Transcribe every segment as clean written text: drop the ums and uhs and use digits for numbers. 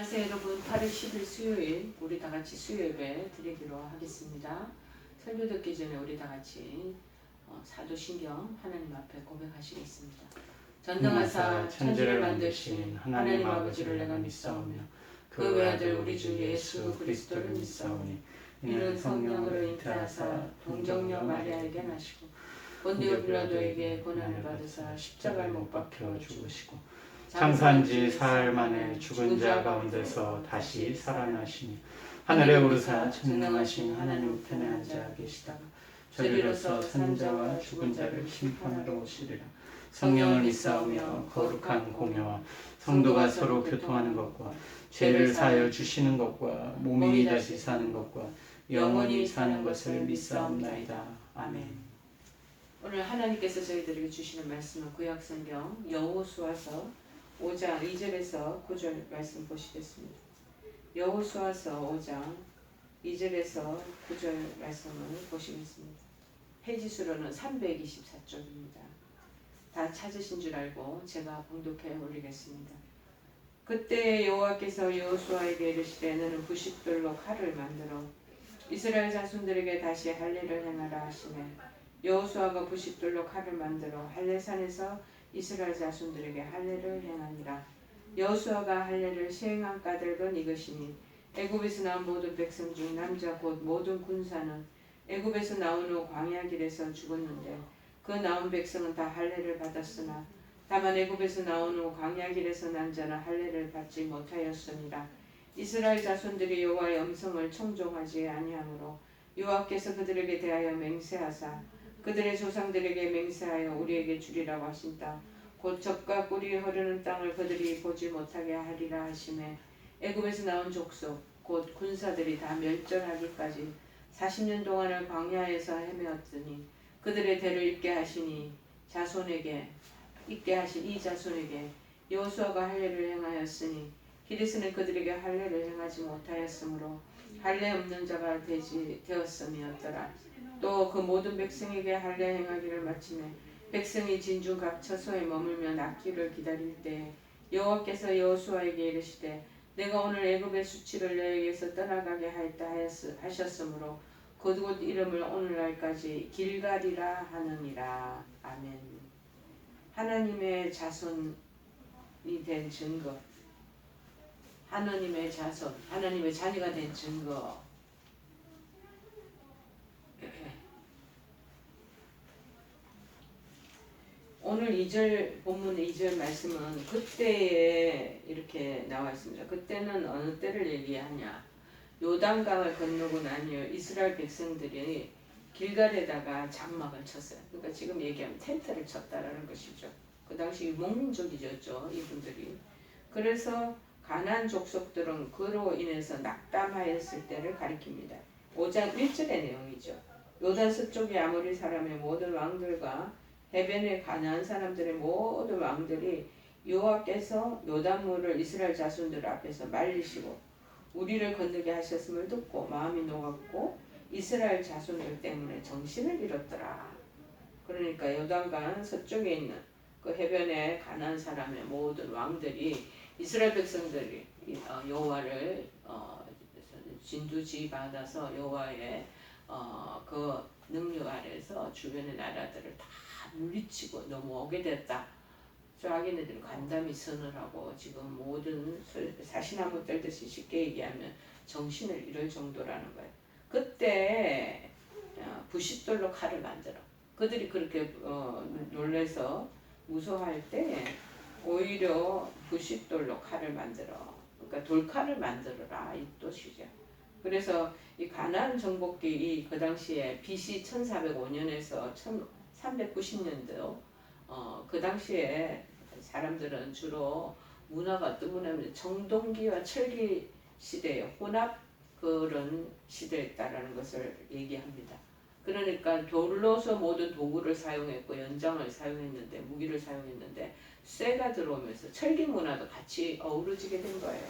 안녕하세요 여러분. 8월 10일 수요일 우리 다같이 수요예배 드리기로 하겠습니다. 설교 듣기 전에 우리 다같이 사도신경 하나님 앞에 고백하시겠습니다. 전능하사 천지를 만드신 하나님 아버지를 내가 믿사오며 그 외아들 우리 주 예수 그리스도를 믿사오니 이는 성령으로 잉태하사 동정녀 마리아에게 나시고 본디오 빌라도에게 고난을 받으사 십자가에 못 박혀 죽으시고 장사한지 사흘 만에 죽은 자 가운데서 다시 살아나시니 하늘에 오르사 전능하신 하나님 우편에 앉아 계시다가 저리로서 사는 자와 죽은 자를 심판하러 오시리라. 성령을 믿사오며 거룩한 공회와 성도가 서로 교통하는 것과 죄를 사하여 주시는 것과 몸이 다시 사는 것과 영원히 사는 것을 믿사옵나이다. 아멘. 오늘 하나님께서 저희들에게 주시는 말씀은 구약성경 여호수아서 5장 2절에서 9절 말씀 보시겠습니다. 여호수아서 5장 2절에서 9절 말씀을 보시겠습니다. 페이지수로는 324쪽입니다. 다 찾으신 줄 알고 제가 봉독해 올리겠습니다. 그때 여호와께서 여호수아에게 이르시되 너는 부싯돌로 칼을 만들어 이스라엘 자손들에게 다시 할례를 행하라 하시매 여호수아가 부싯돌로 칼을 만들어 할례산에서 이스라엘 자손들에게 할례를 행하니라. 여호수아가 할례를 시행한 까닭은 이것이니 애굽에서 나온 모든 백성 중 남자 곧 모든 군사는 애굽에서 나온 후 광야 길에서 죽었는데 그 나온 백성은 다 할례를 받았으나 다만 애굽에서 나온 후 광야 길에서 난 자는 할례를 받지 못하였으니라. 이스라엘 자손들이 여호와의 음성을 청종하지 아니하므로 여호와께서 그들에게 대하여 맹세하사 그들의 조상들에게 맹세하여 우리에게 주리라고 하신 땅 곧 젖과 꿀이 흐르는 땅을 그들이 보지 못하게 하리라 하시매 애굽에서 나온 족속 곧 군사들이 다 멸절하기까지 40년 동안을 광야에서 헤매었더니 그들의 대를 입게 하시니 자손에게 입게 하신 이 자손에게 여호수아가 할례를 행하였으니 히리스는 그들에게 할례를 행하지 못하였으므로 할례 없는 자가 되었음이었더라. 또 그 모든 백성에게 할례 행하기를 마치매 백성이 진중각 처소에 머물며 낫기를 기다릴 때 여호와께서 여호수아에게 이르시되 내가 오늘 애굽의 수치를 너에게서 떠나가게 하였다 하셨으므로 그곳 이름을 오늘날까지 길갈이라 하느니라. 아멘. 하나님의 자손이 된 증거, 하나님의 자손, 하나님의 자녀가 된 증거. 오늘 2절 본문 2절 말씀은 그때에 이렇게 나와 있습니다. 그때는 어느 때를 얘기하냐? 요단강을 건너고 난 후 이스라엘 백성들이 길갈에다가 장막을 쳤어요. 그러니까 지금 얘기하면 텐트를 쳤다라는 것이죠. 그 당시 몽민족이었죠, 이분들이. 그래서 가나안 족속들은 그로 인해서 낙담하였을 때를 가리킵니다. 5장 1절의 내용이죠. 요단 서쪽의 아모리 사람의 모든 왕들과 해변의 가나안 사람들의 모든 왕들이 여호와께서 요단물을 이스라엘 자손들 앞에서 말리시고 우리를 건너게 하셨음을 듣고 마음이 녹았고 이스라엘 자손들 때문에 정신을 잃었더라. 그러니까 요단강 서쪽에 있는 그 해변의 가나안 사람의 모든 왕들이 이스라엘 백성들이 여호와를 진두지휘받아서 여호와의 그 능력 아래서 주변의 나라들을 다 물리치고 넘어오게 됐다. 자기네들이 간담이 선을 하고 지금 모든 사시나무 떨듯이 쉽게 얘기하면 정신을 잃을 정도라는 거예요. 그때 부싯돌로 칼을 만들어. 그들이 그렇게 놀래서 무서워할 때 오히려 부싯돌로 칼을 만들어. 그러니까 돌칼을 만들어라 이 뜻이죠. 그래서 이 가나안 정복기 그 당시에 BC 1405년에서 1390년도 그 당시에 사람들은 주로 문화가 어떤 문화냐면 정동기와 철기 시대의 혼합 그런 시대였다라는 것을 얘기합니다. 그러니까 돌로서 모든 도구를 사용했고 연장을 사용했는데 무기를 사용했는데 쇠가 들어오면서 철기 문화도 같이 어우러지게 된 거예요.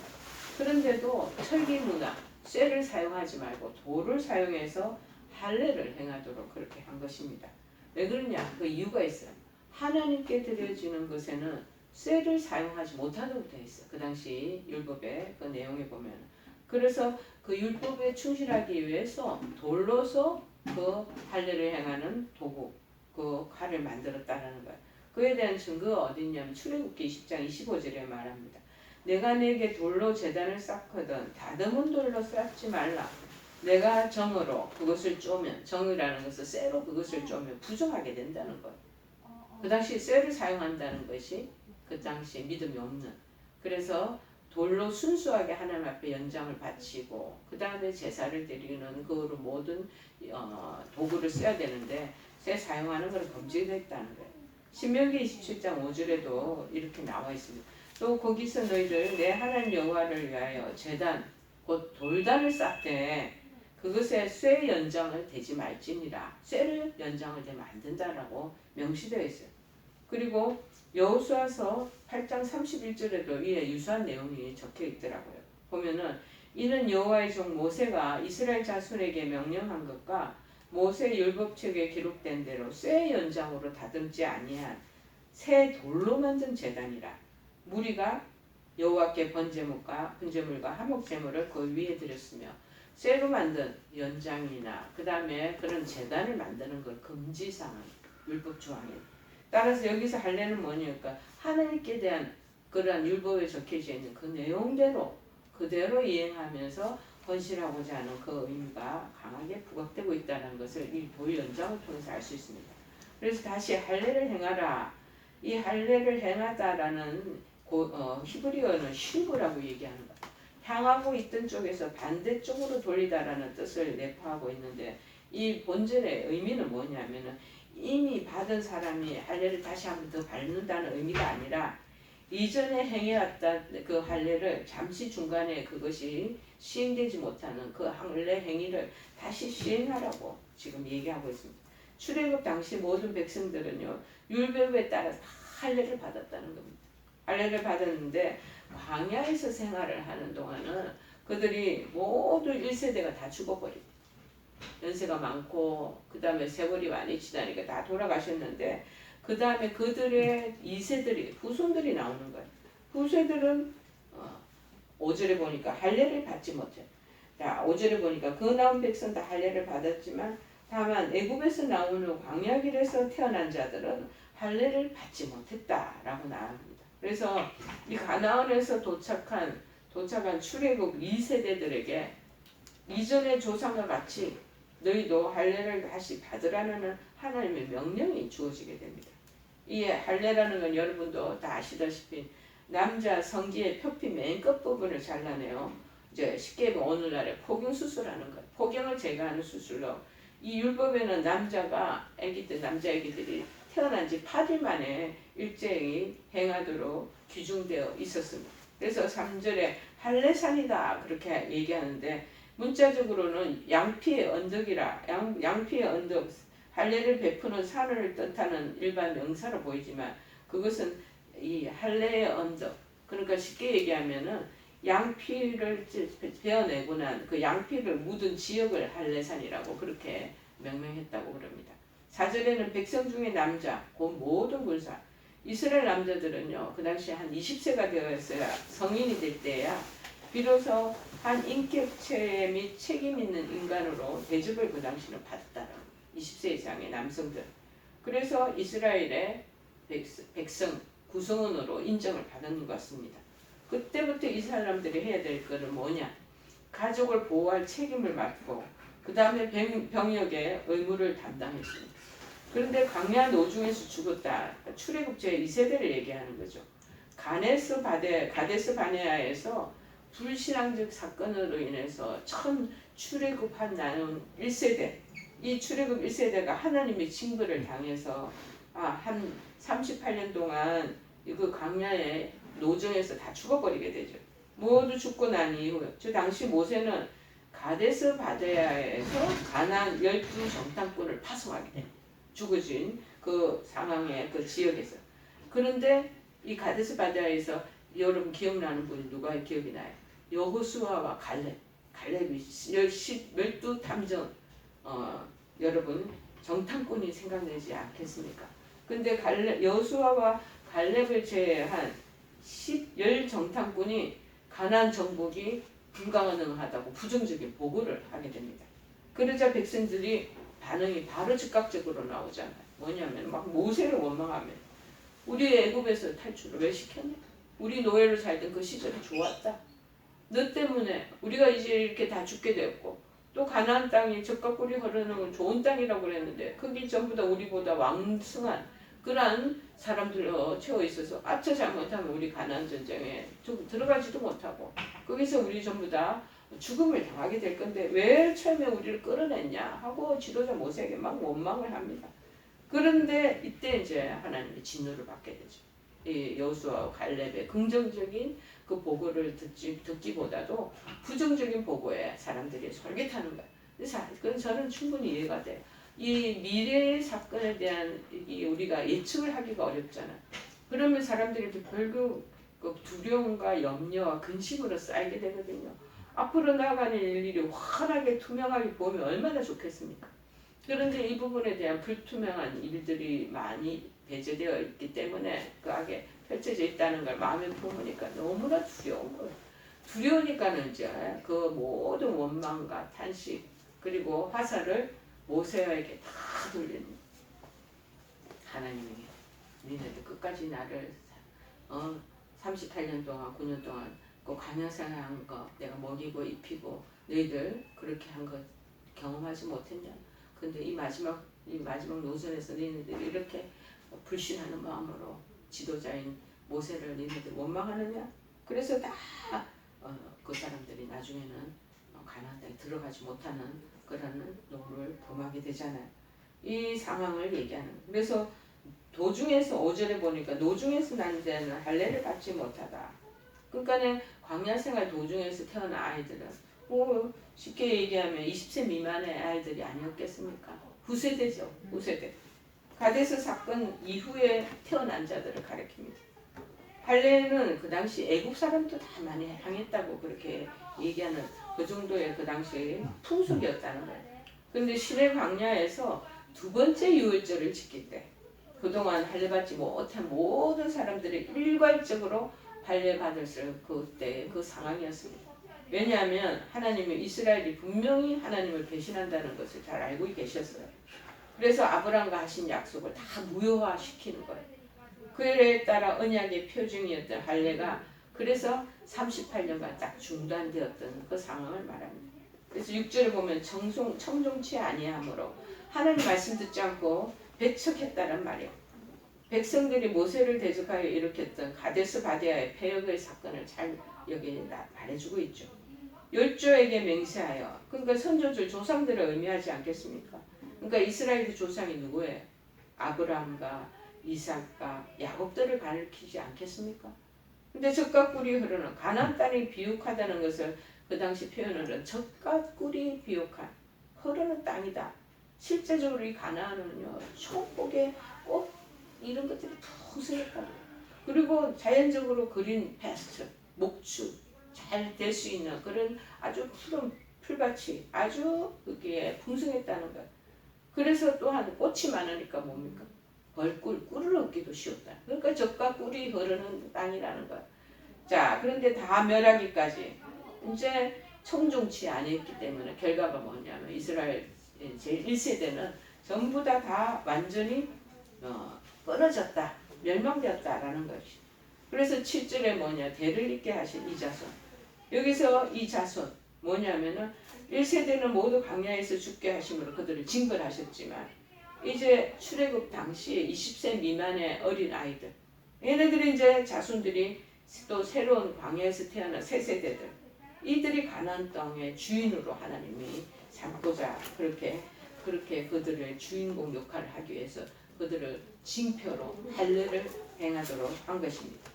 그런데도 철기 문화, 쇠를 사용하지 말고 돌을 사용해서 할례를 행하도록 그렇게 한 것입니다. 왜 그러냐? 그 이유가 있어요. 하나님께 드려지는 것에는 쇠를 사용하지 못하도록 되어 있어요. 그 당시 율법의 그 내용에 보면. 그래서 그 율법에 충실하기 위해서 돌로서 그 할례를 행하는 도구, 그 칼을 만들었다라는 거예요. 그에 대한 증거가 어디 있냐면 출애굽기 20장 25절에 말합니다. 내가 내게 돌로 제단을 쌓거든 다듬은 돌로 쌓지 말라. 내가 정으로 그것을 쪼면, 정이라는 것은 쇠로 그것을 쪼면 부정하게 된다는 거예요. 그 당시 쇠를 사용한다는 것이 그 당시 믿음이 없는. 그래서 돌로 순수하게 하나님 앞에 연장을 바치고 그 다음에 제사를 드리는 그 모든 도구를 써야 되는데 쇠 사용하는 것을 금지됐다는 거예요. 신명기 27장 5절에도 이렇게 나와 있습니다. 또 거기서 너희들 내 하나님 여호와를 위하여 제단 곧 돌단을 쌓되 그것에 쇠 연장을 대지 말지니라. 쇠를 연장을 대면 안 된다라고 명시되어 있어요. 그리고 여호수아서 8장 31절에도 이에 유사한 내용이 적혀 있더라고요. 보면은 이는 여호와의 종 모세가 이스라엘 자손에게 명령한 것과 모세 율법책에 기록된 대로 쇠 연장으로 다듬지 아니한 새 돌로 만든 제단이라. 무리가 여호와께 번제물과 화목제물을 그 위에 드렸으며 쇠로 만든 연장이나 그 다음에 그런 제단을 만드는 걸 금지사항 율법 조항이에요. 따라서 여기서 할례는 뭐냐니까 하나님께 대한 그러한 율법에 적혀져 있는 그 내용대로 그대로 이행하면서 헌신하고자 하는 그 의미가 강하게 부각되고 있다는 것을 이 돌 연장을 통해서 알 수 있습니다. 그래서 다시 할례를 행하라. 이 할례를 행하다라는 히브리어는 슈브라고 얘기하는 거예요. 향하고 있던 쪽에서 반대쪽으로 돌리다라는 뜻을 내포하고 있는데 이 본절의 의미는 뭐냐면은 이미 받은 사람이 할례를 다시 한번 더 밟는다는 의미가 아니라 이전에 행해왔던 그 할례를 잠시 중간에 그것이 시행되지 못하는 그 할례 행위를 다시 시행하라고 지금 얘기하고 있습니다. 출애굽 당시 모든 백성들은요 율법에 따라 다 할례를 받았다는 겁니다. 할례를 받았는데 광야에서 생활을 하는 동안은 그들이 모두 1세대가 다 죽어버리고 연세가 많고 그 다음에 세월이 많이 지나니까 다 돌아가셨는데 그 다음에 그들의 2세들이 후손들이 나오는 거예요. 후세들은 5절에 보니까 할례를 받지 못해. 자 5절에 보니까 그 나온 백성 다 할례를 받았지만 다만 애굽에서 나오는 광야길에서 태어난 자들은 할례를 받지 못했다라고 나옵니다. 그래서 이 가나안에서 도착한 출애굽 2세대들에게 이전의 조상과 같이 너희도 할례를 다시 받으라는 하나님의 명령이 주어지게 됩니다. 이 할례라는 건 여러분도 다 아시다시피 남자 성기의 표피 맨 끝부분을 잘라내요. 이제 쉽게 오늘날에 포경 수술하는 거예요. 포경을 제거하는 수술로 이 율법에는 남자 아기들이 태어난 지 8일 만에 일제히 행하도록 규정되어 있었습니다. 그래서 3절에 할례산이다 그렇게 얘기하는데 문자적으로는 양피의 언덕이라 양피의 언덕 할례를 베푸는 산을 뜻하는 일반 명사로 보이지만 그것은 이 할례의 언덕 그러니까 쉽게 얘기하면은 양피를 베어내고 난 그 양피를 묻은 지역을 할례산이라고 그렇게 명명했다고 그럽니다. 4절에는 백성 중에 남자 곧 모든 군사 이스라엘 남자들은요 그 당시 한 20세가 되었어야 성인이 될 때야 비로소 한 인격체 및 책임 있는 인간으로 대접을 그 당시는 받았다는 20세 이상의 남성들. 그래서 이스라엘의 백성 구성원으로 인정을 받은 것 같습니다. 그때부터 이 사람들이 해야 될 것은 뭐냐? 가족을 보호할 책임을 맡고 그 다음에 병역의 의무를 담당했습니다. 그런데 광야 노중에서 죽었다. 출애굽 제2세대를 얘기하는 거죠. 가데스 바네아에서 불신앙적 사건으로 인해서 처음 출애굽한 나는 1세대 이 출애굽 1세대가 하나님의 징벌을 당해서 한 38년 동안 그 광야의 노정에서 다 죽어버리게 되죠. 모두 죽고 난 이후 저 당시 모세는 가데스 바네아에서 가나안 12 정탐꾼을 파송하게 됩니다. 죽어진 그 상황의 그 지역에서. 그런데 이 가데스 바네아에서 여러분 기억나는 분이 누가 기억이 나요? 여호수아와 갈렙이 12 탐정 여러분 정탐꾼이 생각나지 않겠습니까? 근데 여호수아와 갈렙을 제외한 10 정탐꾼이 가나안 정복이 불가능하다고 부정적인 보고를 하게 됩니다. 그러자 백성들이 반응이 바로 즉각적으로 나오잖아요. 뭐냐면 막 모세를 원망하면 우리 애굽에서 탈출을 왜 시켰냐? 우리 노예로 살던 그 시절이 좋았다. 너 때문에 우리가 이제 이렇게 다 죽게 되었고 또 가나안 땅이 젖과 꿀이 흐르는 좋은 땅이라고 그랬는데 거기 전부 다 우리보다 왕성한 그러한 사람들로 채워 있어서 아차 잘못하면 우리 가나안 전쟁에 들어가지도 못하고 거기서 우리 전부 다 죽음을 당하게 될 건데 왜 처음에 우리를 끌어냈냐 하고 지도자 모세에게 막 원망을 합니다. 그런데 이때 이제 하나님의 진노를 받게 되죠. 이 여호수아와 갈렙의 긍정적인 그 보고를 듣기보다도 부정적인 보고에 사람들이 솔깃하는 거예요. 그건 저는 충분히 이해가 돼요. 이 미래의 사건에 대한 우리가 예측을 하기가 어렵잖아요. 그러면 사람들이 결국 그 두려움과 염려와 근심으로 쌓이게 되거든요. 앞으로 나아가는 일들이 환하게 투명하게 보면 얼마나 좋겠습니까? 그런데 이 부분에 대한 불투명한 일들이 많이 배제되어 있기 때문에 그 악에 펼쳐져 있다는 걸 마음에 품으니까 너무나 두려운 거예요. 두려우니까는 이제 그 모든 원망과 탄식 그리고 화살을 모세에게 다 돌립니다. 하나님에게 니네들 끝까지 나를 38년 동안 9년 동안 그 광야생활 한 거 내가 먹이고 입히고 너희들 그렇게 한 거 경험하지 못했냐? 근데 이 마지막 노선에서 너희들 이렇게 불신하는 마음으로 지도자인 모세를 너희들 원망하느냐? 그래서 다 그 사람들이 나중에는 가나안 땅에 들어가지 못하는 그런 노를 범하게 되잖아요. 이 상황을 얘기하는. 그래서 도중에서 5절에 보니까 노중에서 난 데는 할례를 받지 못하다. 그러니까는 광야 생활 도중에서 태어난 아이들은 뭐 쉽게 얘기하면 20세 미만의 아이들이 아니었겠습니까? 후세대죠. 후세대. 가데스 사건 이후에 태어난 자들을 가리킵니다. 할례는 그 당시 애국 사람도 다 많이 행했다고 그렇게 얘기하는 그 정도의 그 당시 풍속이었다는 거예요. 그런데 시내 광야에서 두 번째 유월절을 지킬 때 그동안 할례 받지 못한 모든 사람들이 일괄적으로 할례 받을 그때 그 상황이었습니다. 왜냐하면 하나님은 이스라엘이 분명히 하나님을 배신한다는 것을 잘 알고 계셨어요. 그래서 아브라함과 하신 약속을 다 무효화시키는 거예요. 그에 따라 언약의 표징이었던 할례가 그래서 38년간 딱 중단되었던 그 상황을 말합니다. 그래서 6절에 보면 청종치 아니하므로 하나님 말씀 듣지 않고 배척했다는 말이에요. 백성들이 모세를 대적하여 일으켰던 가데스 바데아의 폐역의 사건을 잘 여기 말해주고 있죠. 열조에게 맹세하여 그러니까 선조들 조상들을 의미하지 않겠습니까? 그러니까 이스라엘의 조상이 누구예요? 아브라함과 이삭과 야곱들을 가리키지 않겠습니까? 근데 젖과 꿀이 흐르는 가나안 땅이 비옥하다는 것을 그 당시 표현으로는 젖과 꿀이 비옥한 흐르는 땅이다. 실제적으로 이 가나안은요 초복의 꽃 이런 것들이 풍성했다. 그리고 자연적으로 그린 베스트 목축 잘 될 수 있는 그런 아주 푸른 풀밭이 아주 그게 풍성했다는 것. 그래서 또한 꽃이 많으니까 뭡니까? 꿀을 얻기도 쉬웠다. 그러니까 젖과 꿀이 흐르는 땅이라는 것. 자, 그런데 다 멸하기까지 이제 청종치 아니었기 때문에 결과가 뭐냐면 이스라엘 제1세대는 전부 다 완전히 끊어졌다. 멸망되었다라는 것이. 그래서 7절에 뭐냐 대를 잇게 하신 이 자손. 여기서 이 자손 뭐냐면은 1세대는 모두 광야에서 죽게 하심으로 그들을 징벌하셨지만 이제 출애굽 당시에 20세 미만의 어린 아이들 얘네들이 이제 자손들이 또 새로운 광야에서 태어난 새 세대들 이들이 가나안 땅의 주인으로 하나님이 삼고자 그렇게 그들의 주인공 역할을 하기 위해서 그들을 징표로 할례를 행하도록 한 것입니다.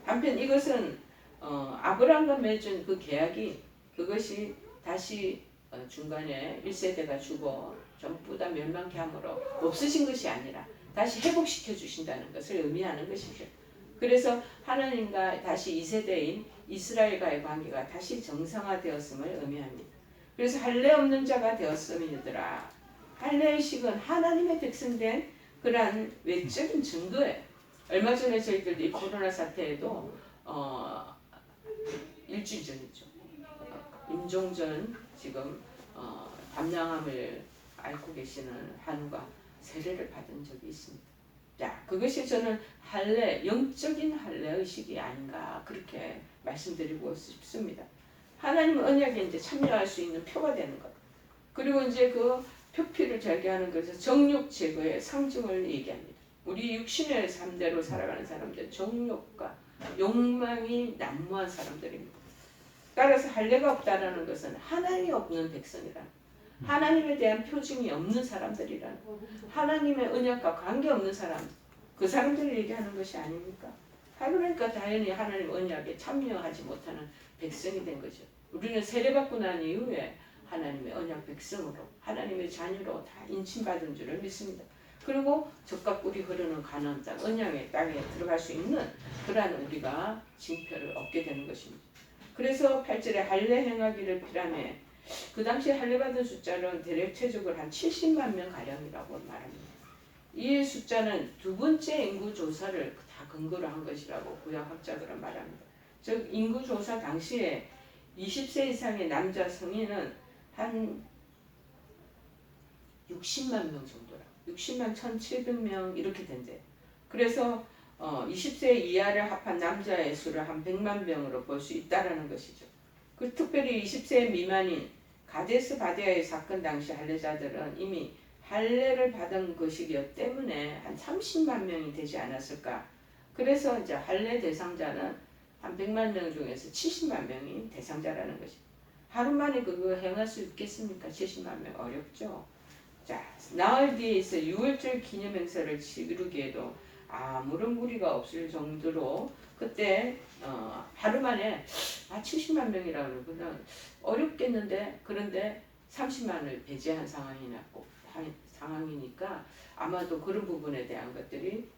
한편 이것은 아브라함과 맺은 그 계약이 그것이 다시 중간에 1세대가 죽어 전부 다 멸망케 함으로 없으신 것이 아니라 다시 회복시켜 주신다는 것을 의미하는 것이죠. 그래서 하나님과 다시 2세대인 이스라엘과의 관계가 다시 정상화되었음을 의미합니다. 그래서 할례 없는 자가 되었음이니더라. 할례의식은 하나님의 백성된 그러한 외적인 증거예요. 얼마 전에 저희들 이 코로나 사태에도 일주일 전이죠. 임종전 지금 담양암을 앓고 계시는 한우가 세례를 받은 적이 있습니다. 자, 그것이 저는 영적인 할례 의식이 아닌가 그렇게 말씀드리고 싶습니다. 하나님 언약에 이제 참여할 수 있는 표가 되는 것. 그리고 이제 그 표피를 절개하는 것은 정욕 제거의 상징을 얘기합니다. 우리 육신의 삶대로 살아가는 사람들, 정욕과 욕망이 난무한 사람들입니다. 따라서 할례가 없다라는 것은 하나님이 없는 백성이라, 하나님에 대한 표징이 없는 사람들이라, 하나님의 언약과 관계없는 사람, 그 사람들을 얘기하는 것이 아닙니까? 그러니까 당연히 하나님 언약에 참여하지 못하는 백성이 된 거죠. 우리는 세례받고 난 이후에 하나님의 언약 백성으로, 하나님의 자녀로 다 인침받은 줄을 믿습니다. 그리고 적과 꿀이 흐르는 가나안 땅, 언약의 땅에 들어갈 수 있는 그러한 우리가 징표를 얻게 되는 것입니다. 그래서 8절에 할례 행하기를 피라매, 그 당시 할례 받은 숫자는 대략적으로 한 70만 명 가량이라고 말합니다. 이 숫자는 두 번째 인구 조사를 다 근거로 한 것이라고 구약학자들은 말합니다. 즉 인구 조사 당시에 20세 이상의 남자 성인은 한 60만 명 정도라. 60만 1,700명 이렇게 된대요. 그래서 20세 이하를 합한 남자의 수를 한 100만 명으로 볼 수 있다라는 것이죠. 그 특별히 20세 미만인 가데스 바데아의 사건 당시 할례자들은 이미 할례를 받은 것이기 때문에 한 30만 명이 되지 않았을까. 그래서 이제 할례 대상자는 한 100만 명 중에서 70만 명이 대상자라는 것입니다. 하루 만에 그거 행할 수 있겠습니까? 70만 명 어렵죠. 자, 나흘 뒤에 있어 6월절 기념 행사를 치르기에도 아무런 무리가 없을 정도로 그때 하루 만에 70만 명이라고 그냥 어렵겠는데, 그런데 30만을 배제한 상황이니까 아마도 그런 부분에 대한 것들이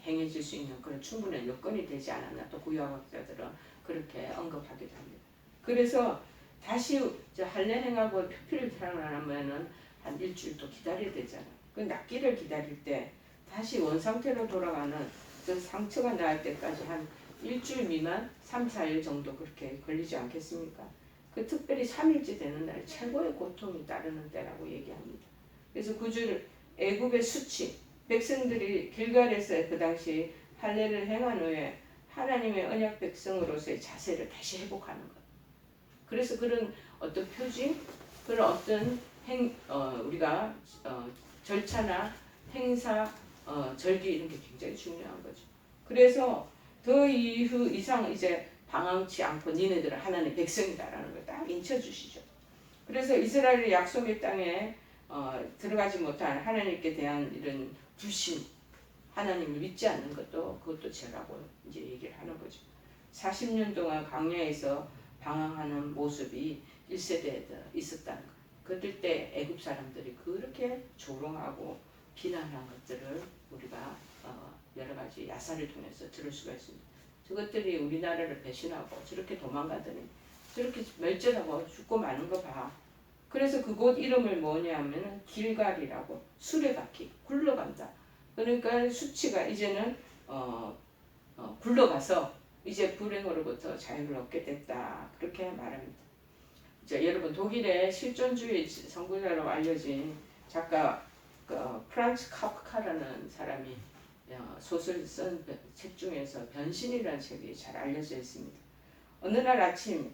행해질 수 있는 그런 충분한 여건이 되지 않았나 또 구약학자들은 그렇게 언급하기도 합니다. 그래서 다시 할례 행하고 표피를 살아나면은 한 일주일 또 기다려야 되잖아. 그 낫기를 기다릴 때 다시 원상태로 돌아가는 그 상처가 나을 때까지 한 일주일 미만 3, 4일 정도 그렇게 걸리지 않겠습니까? 그 특별히 3일째 되는 날 최고의 고통이 따르는 때라고 얘기합니다. 그래서 9절 애굽의 수치, 백성들이 길갈에서 그 당시 할례를 행한 후에 하나님의 언약 백성으로서의 자세를 다시 회복하는 것. 그래서 그런 어떤 표징, 그런 어떤 우리가 절차나 행사, 절기 이런 게 굉장히 중요한 거죠. 그래서 더 이상 이제 방황치 않고 니네들은 하나님의 백성이다라는 걸 딱 인쳐주시죠. 그래서 이스라엘의 약속의 땅에 들어가지 못한 하나님께 대한 이런 불신, 하나님을 믿지 않는 것도 그것도 죄라고 이제 얘기를 하는 거죠. 40년 동안 광야에서 방황하는 모습이 1세대에 있었다는 것. 그럴 때 애굽 사람들이 그렇게 조롱하고 비난한 것들을 우리가 여러 가지 야사를 통해서 들을 수가 있습니다. 저것들이 우리나라를 배신하고 저렇게 도망가더니 저렇게 멸절하고 죽고 마는 거 봐. 그래서 그곳 이름을 뭐냐 하면 길갈이라고, 수레바퀴 굴러간다. 그러니까 수치가 이제는 굴러가서 이제 불행으로부터 자유를 얻게 됐다. 그렇게 말합니다. 여러분 독일의 실존주의 선구자로 알려진 작가 프란츠 카프카라는 사람이 소설 쓴 책 중에서 변신이라는 책이 잘 알려져 있습니다. 어느 날 아침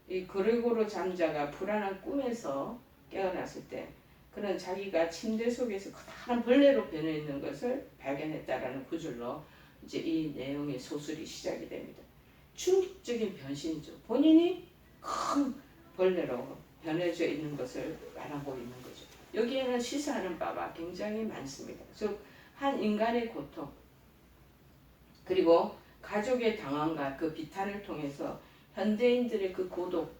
이 그레고로 잠자가 불안한 꿈에서 깨어났을 때 그는 자기가 침대 속에서 커다란 벌레로 변해 있는 것을 발견했다라는 구절로 이제 이 내용의 소설이 시작이 됩니다. 충격적인 변신이죠. 본인이 큰 벌레로 변해져 있는 것을 말하고 있는 거죠. 여기에는 시사하는 바가 굉장히 많습니다. 즉 한 인간의 고통, 그리고 가족의 당황과 그 비탄을 통해서 현대인들의 그 고독,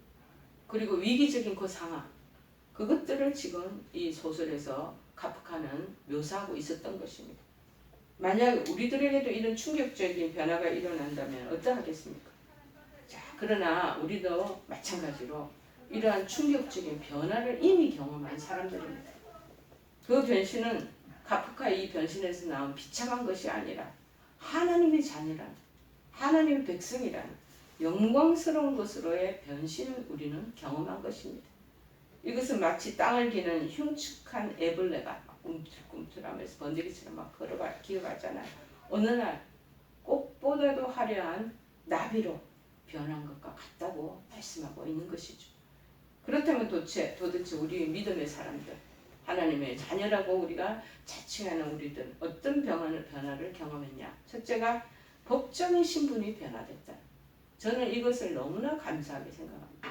그리고 위기적인 그 상황, 그것들을 지금 이 소설에서 카프카는 묘사하고 있었던 것입니다. 만약 우리들에게도 이런 충격적인 변화가 일어난다면 어떠하겠습니까? 자, 그러나 우리도 마찬가지로 이러한 충격적인 변화를 이미 경험한 사람들입니다. 그 변신은 카프카 이 변신에서 나온 비참한 것이 아니라 하나님의 자녀라는, 하나님의 백성이라는 영광스러운 것으로의 변신을 우리는 경험한 것입니다. 이것은 마치 땅을 기는 흉측한 애벌레가 막 꿈틀꿈틀하면서 번데기처럼 막 기어가잖아요. 어느 날 꽃보다도 화려한 나비로 변한 것과 같다고 말씀하고 있는 것이죠. 그렇다면 도대체 우리 믿음의 사람들, 하나님의 자녀라고 우리가 자칭하는 우리들 어떤 변화를 경험했냐? 첫째가 법적인 신분이 변화됐다. 저는 이것을 너무나 감사하게 생각합니다.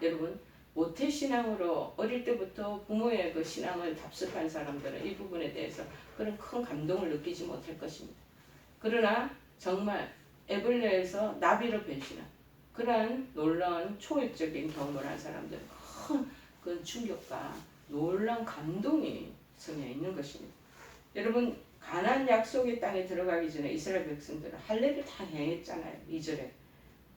여러분, 모태신앙으로 어릴 때부터 부모의 그 신앙을 답습한 사람들은 이 부분에 대해서 그런 큰 감동을 느끼지 못할 것입니다. 그러나 정말 애벌레에서 나비로 변신한 그러한 놀라운 초월적인 경험을 한 사람들은 큰 그 충격과 놀라운 감동이 성에 있는 것입니다. 여러분, 가나안 약속의 땅에 들어가기 전에 이스라엘 백성들은 할례를 다 행했잖아요. 2절에.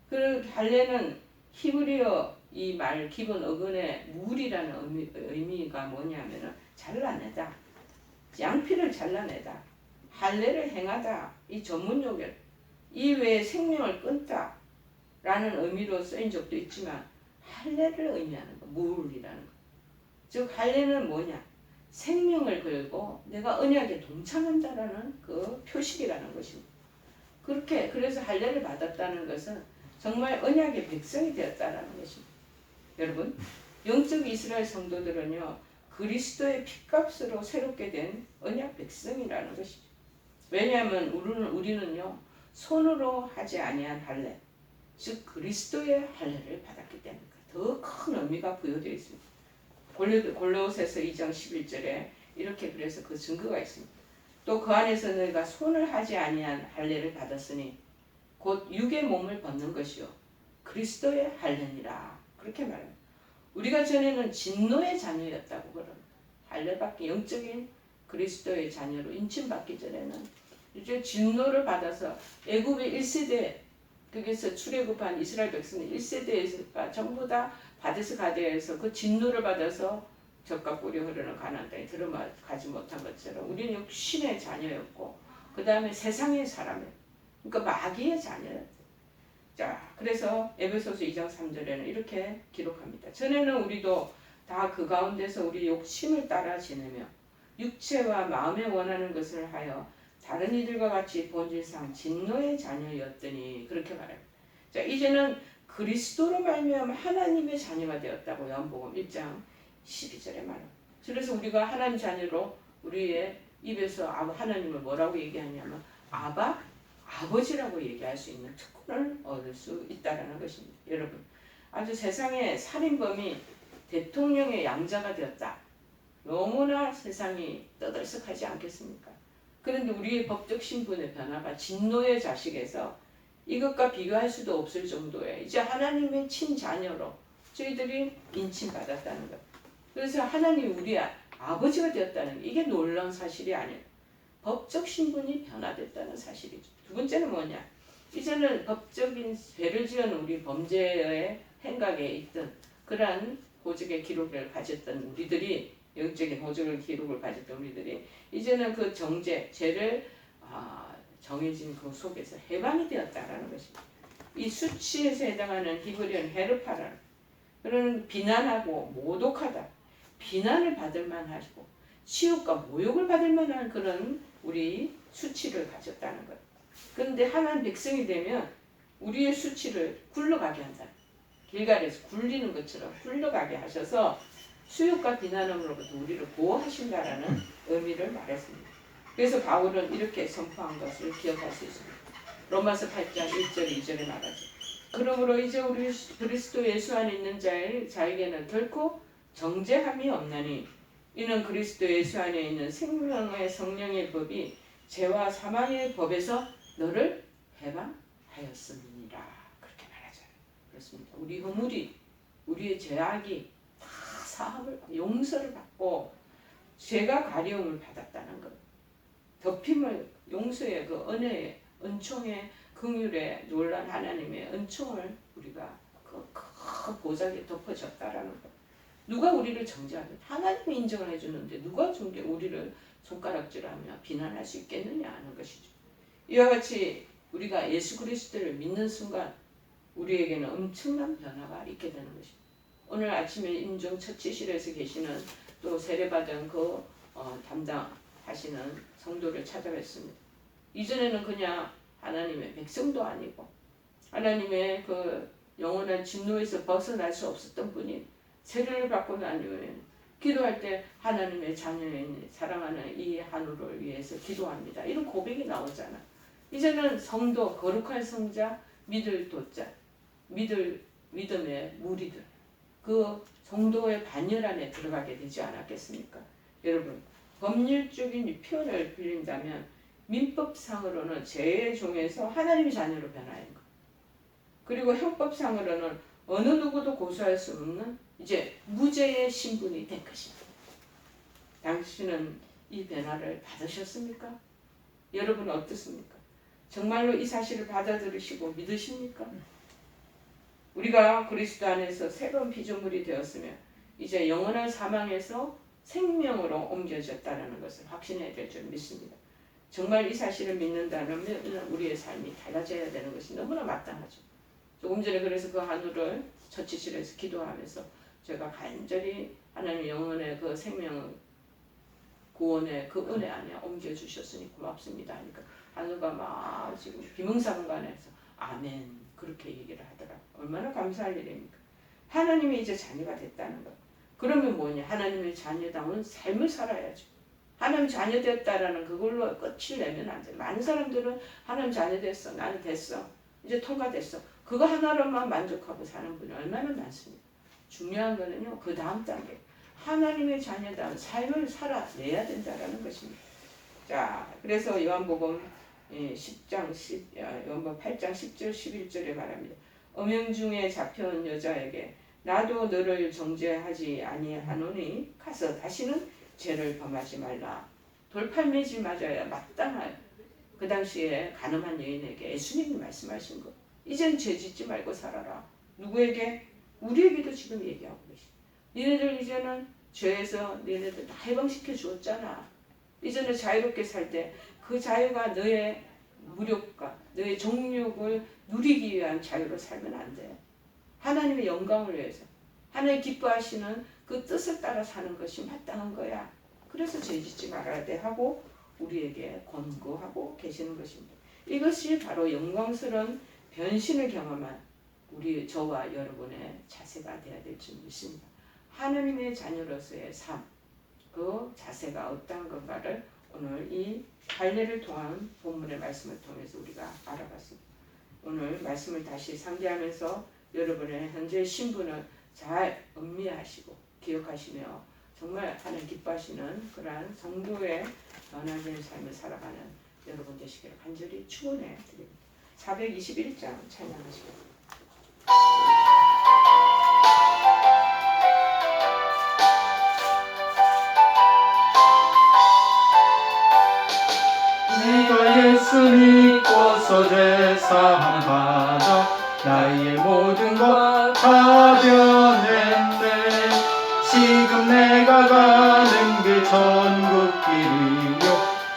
그 할례는 히브리어 이 말 기본 어근의 물이라는 의미가 뭐냐면은 잘라내다, 양피를 잘라내다, 할례를 행하다, 이 전문 용어 이외에 생명을 끊다 라는 의미로 쓰인 적도 있지만 할례를 의미하는 거, 물이라는 거. 즉 할례는 뭐냐? 생명을 걸고 내가 언약에 동참한다라는 그 표식이라는 것입니다. 그래서 할례를 받았다는 것은 정말 언약의 백성이 되었다라는 것입니다. 여러분, 영적 이스라엘 성도들은요, 그리스도의 핏값으로 새롭게 된 언약 백성이라는 것이죠. 왜냐하면 우리는요, 손으로 하지 아니한 할례, 즉 그리스도의 할례를 받았기 때문입니다. 더 큰 의미가 부여되어 있습니다. 골로새서 2장 11절에 이렇게 그래서 그 증거가 있습니다. 또 그 안에서 너희가 손을 하지 아니한 할례를 받았으니 곧 육의 몸을 벗는 것이요 그리스도의 할례니라. 그렇게 말합니다. 우리가 전에는 진노의 자녀였다고 그럽니다. 할례받기 영적인 그리스도의 자녀로 인침받기 전에는 이제 진노를 받아서 애굽의 1세대 거기서 출애굽한 이스라엘 백성들 1세대가 전부 다 바데스 가데에서 그 진노를 받아서 젖과 꿀이 흐르는 가나안 땅에 들어가지 못한 것처럼 우리는 육신의 자녀였고 그 다음에 세상의 사람이었고 그러니까 마귀의 자녀였어요. 자, 그래서 에베소서 2장 3절에는 이렇게 기록합니다. 전에는 우리도 다 그 가운데서 우리 욕심을 따라 지내며 육체와 마음에 원하는 것을 하여 다른 이들과 같이 본질상 진노의 자녀였더니 그렇게 말합니다. 자, 이제는 그리스도로 말미암아 하나님의 자녀가 되었다고 요한복음 1장 12절에 말합니다. 그래서 우리가 하나님 자녀로 우리의 입에서 하나님을 뭐라고 얘기하냐면 아버지라고 얘기할 수 있는 특권을 얻을 수 있다는 것입니다. 여러분, 아주 세상에 살인범이 대통령의 양자가 되었다. 너무나 세상이 떠들썩하지 않겠습니까? 그런데 우리의 법적 신분의 변화가 진노의 자식에서 이것과 비교할 수도 없을 정도의 이제 하나님의 친자녀로 저희들이 인침받았다는 것. 그래서 하나님이 우리의 아버지가 되었다는 게 이게 놀라운 사실이 아니에요. 법적 신분이 변화됐다는 사실이죠. 두 번째는 뭐냐? 이제는 법적인 죄를 지은 우리 범죄의 행각에 있던 그러한 호적의 기록을 가졌던 우리들이 영적인 호적의 기록을 가졌던 우리들이 이제는 그 죄를 정해진 그 속에서 해방이 되었다라는 것입니다. 이 수치에서 해당하는 히브리어는 헤르파라는 그런 비난하고 모독하다, 비난을 받을 만하고 치욕과 모욕을 받을 만한 그런 우리 수치를 가졌다는 것. 그런데 하나님 백성이 되면 우리의 수치를 굴러가게 한다. 길갈에서 굴리는 것처럼 굴러가게 하셔서 수욕과 비난함으로부터 우리를 보호하신다라는 의미를 말했습니다. 그래서 바울은 이렇게 선포한 것을 기억할 수 있습니다. 로마서 8장 1절 2절에 말하죠. 그러므로 이제 우리 그리스도 예수 안에 있는 자에게는 결코 정죄함이 없나니 이는 그리스도 예수 안에 있는 생명의 성령의 법이 죄와 사망의 법에서 너를 해방하였음이니라. 그렇게 말하잖아요. 그렇습니다. 우리 허물이 우리의 죄악이 다 사함을 용서를 받고 죄가 가려움을 받았다는 것. 덮임을 용서의 그 은혜의 은총의 긍휼의 놀란 하나님의 은총을 우리가 그 큰 보좌에 덮어졌다라는 것. 누가 우리를 정죄하겠냐? 하나님이 인정을 해주는데 누가 우리를 손가락질하며 비난할 수 있겠느냐 하는 것이죠. 이와 같이 우리가 예수 그리스도를 믿는 순간 우리에게는 엄청난 변화가 있게 되는 것입니다. 오늘 아침에 임종 처치실에서 계시는 또 세례받은 담당하시는 성도를 찾아뵀습니다. 이전에는 그냥 하나님의 백성도 아니고 하나님의 그 영원한 진노에서 벗어날 수 없었던 분이 세례를 받고 난 이후에 기도할 때 하나님의 자녀인 사랑하는 이 한우를 위해서 기도합니다. 이런 고백이 나오잖아. 이제는 성도, 거룩한 성자, 믿을 도자, 믿음의 무리들, 그 성도의 반열 안에 들어가게 되지 않았겠습니까? 여러분, 법률적인 표현을 빌린다면 민법상으로는 죄의 종에서 하나님의 자녀로 변화하는 것. 그리고 형법상으로는 어느 누구도 고소할 수 없는 이제 무죄의 신분이 된 것입니다. 당신은 이 변화를 받으셨습니까? 여러분 어떻습니까? 정말로 이 사실을 받아들이시고 믿으십니까? 우리가 그리스도 안에서 새로운 피조물이 되었으며 이제 영원한 사망에서 생명으로 옮겨졌다는 것을 확신해야 될 줄 믿습니다. 정말 이 사실을 믿는다면 우리의 삶이 달라져야 되는 것이 너무나 마땅하죠. 조금 전에 그래서 그 한우를 처치실에서 기도하면서 제가 간절히 하나님 영혼의 그 생명 구원의 그 은혜 안에 옮겨주셨으니 고맙습니다 하니까 한우가 막 지금 비몽사몽간에서 아멘 그렇게 얘기를 하더라. 얼마나 감사할 일입니까? 하나님이 이제 자녀가 됐다는 것. 그러면 뭐냐? 하나님의 자녀다운 삶을 살아야죠. 하나님 자녀 됐다라는 그걸로 끝을 내면 안 돼. 많은 사람들은 하나님 자녀 됐어. 나는 됐어. 이제 통과됐어. 그거 하나로만 만족하고 사는 분이 얼마나 많습니까? 중요한 거는요. 그 다음 단계. 하나님의 자녀다운 삶을 살아내야 된다라는 것입니다. 자, 그래서 요한복음 8장 10절 11절에 말합니다. 음행 중에 잡혀온 여자에게 나도 너를 정죄하지 아니하노니 가서 다시는 죄를 범하지 말라. 돌팔매질 맞아야 마땅하여. 그 당시에 가늠한 여인에게 예수님이 말씀하신 것. 이젠 죄 짓지 말고 살아라. 누구에게? 우리에게도 지금 얘기하고 계시. 니네들 이제는 죄에서 니네들 다 해방시켜 주었잖아. 이제는 자유롭게 살 때 그 자유가 너의 무력과 너의 정욕을 누리기 위한 자유로 살면 안 돼. 하나님의 영광을 위해서 하나님 기뻐하시는 그 뜻을 따라 사는 것이 마땅한 거야. 그래서 죄짓지 말아야 돼 하고 우리에게 권고하고 계시는 것입니다. 이것이 바로 영광스러운 변신을 경험한 저와 여러분의 자세가 되어야 될 줄 믿습니다. 하나님의 자녀로서의 삶, 그 자세가 어떠한 건가를 오늘 이 갈례를 통한 본문의 말씀을 통해서 우리가 알아봤습니다. 오늘 말씀을 다시 상기하면서 여러분의 현재 신분을 잘 음미하시고 기억하시며 정말 하나님 기뻐하시는 그러한 성도의 변화된 삶을 살아가는 여러분 되시기를 간절히 축원해 드립니다. 421장 찬양하시겠습니다. 내가 예수 믿고서 죄사함 받아 나의 모든 것 다 변했네. 지금 내가 가는 길 전국길이요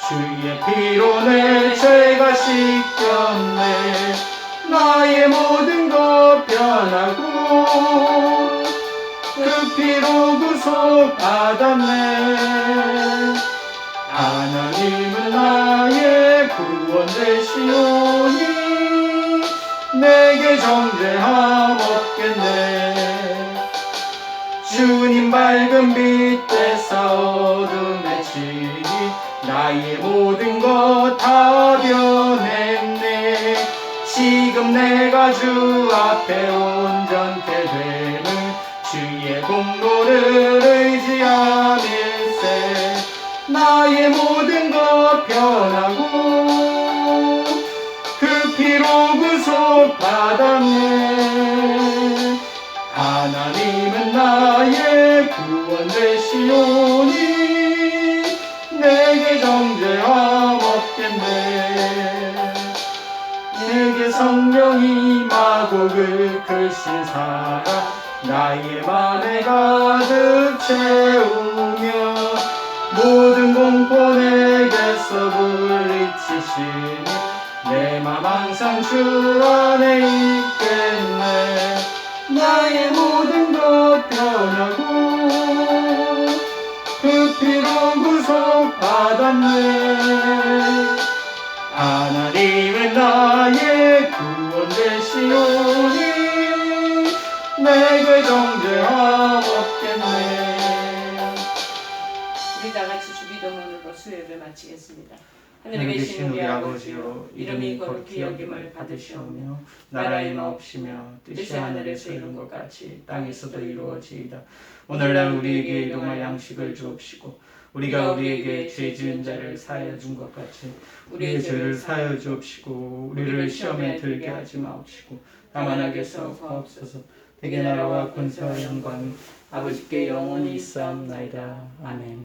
주의 피로 내 죄가 씻겼네. 나의 모든 것 변하고 그 피로 구속 받았네. 하나님은 나의 구원 되시오니 내게 정죄함 없겠네. 주님 밝은 빛 되사 어둠에 치니 나의 모든 것 다 변했네. 지금 내가 주 앞에 온전케 되는 주의 공로를 의지함일세. 나의 모든 것 변하고 그 피로 구속 받았네. 하나님은 나의 구원 되시오니 내게 정죄함 없겠네. 내게 성령이 임하고 그 글씨 살아 나의 맘에 가득 채우며 모든 공포 내게서 물리치시니 내 맘 항상 주 안에 있겠네. 나의 모든 것 변하고 그 피로 구속받았네. 하나님은 나의 구원 되시오니 내게 정죄함 없겠네. 우리 다 같이 주기도문으로 수요일을 마치겠습니다. 하늘에 계신 우리 아버지여, 이름이 거룩히 여김을 받으시오며 나라의 마옵시며 뜻이 하늘에서 이룬 것 같이 땅에서도 이루어지이다. 오늘날 우리에게 일용할 양식을 주옵시고 우리가 우리에게 죄 지은 자를 사하여 준 것 같이 우리의 죄를 사하여 주옵시고 우리를 시험에 들게 하지 마옵시고 다만 악에서 구하옵소서. 대개 나라와 권세와 영광이 아버지께 영원히 있사옵나이다. 아멘.